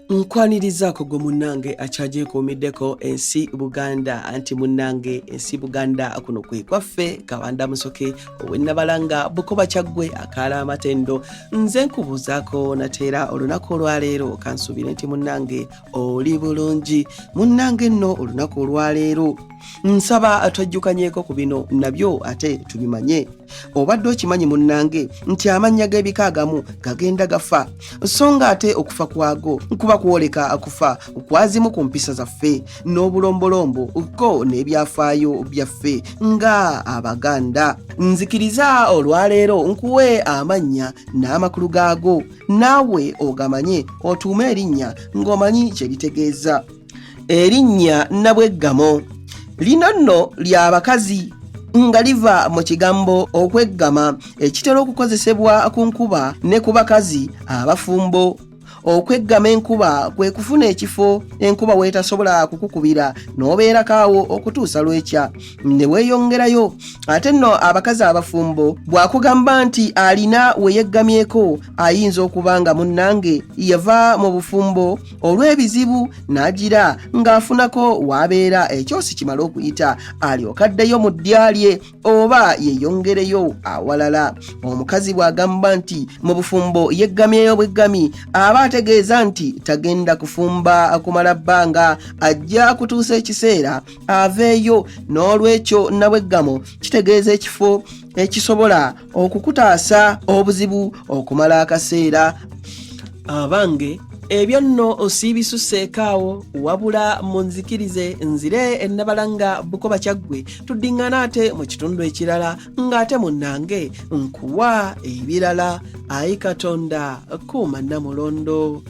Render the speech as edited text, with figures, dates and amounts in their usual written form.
Nkwanirizaako gwe munnange akyagyekuumiddeko ensi Buganda anti munnange ensi Buganda kuno kwe kwaffe Kawanda Musoke ow'ennabalanga Bukoba Kyaggwe akaala amatendo nze nkubuuzaako nateera olunaku olwaleero kansuubire nti munnange oli bulungi munnange nno olunaku olwaleero nsaba atwajjukanyeeko ku bino nabyo ate tubimanye obadde okimanyi munnange nti amannya g'ebika agamu gagenda gafa so nga ate okufa kwago nkuba kwoleka akufa kwazimu ku mpisa zaffe n'obulombolombo ko n'ebyafaayo byaffe nga Abaganda nzikiriza olwaleero nkuwe amannya n'amakulu gaago naawe ogamanye otuume erinnya ng'omanyi kye litegeeza. Erinnya Nabweggamo lino nno ly'abakazi nga liva mu kigambo okweggama ekitera okukozesebwa ku nkuba ne ku bakazi abafumbo. Okweggama enkuba kwe kufuna ekifo enkuba weetasobola kukukubira n'obeerakaawo okutuusa lwekya ne weeyongerayo. Ate nno abakazi abafumbo bw'akugamba nti alina we yeggamyeko ayinza okuba nga munnange yava mu bufumbo olw'ebizibu n'agira ng'afunako w'abeera ekyosi kimala okuyita alyoka addeyo mu ddya lye oba yeeyongereyo awalala. Omukazi bw'agamba nti mu bufumbo yeggamyeyo bweggami aba ategeeza nti tagenda kufumba kumala bbanga ajja kutuusa ekiseera aveeyo. N'olwekyo Nabweggamo kitegeeza ekifo ekisobola okukutaasa obuzibu okumala akaseera. Abange ebyo nno osiibisuseekaawo wabula munzikirize nzire ennabalanga Bukoba Kyaggwe tuddiŋŋana ate mu kitundu ekirala ng'ate munnange nkuwa ebirala. Ayi Katonda kuuma Namulondo.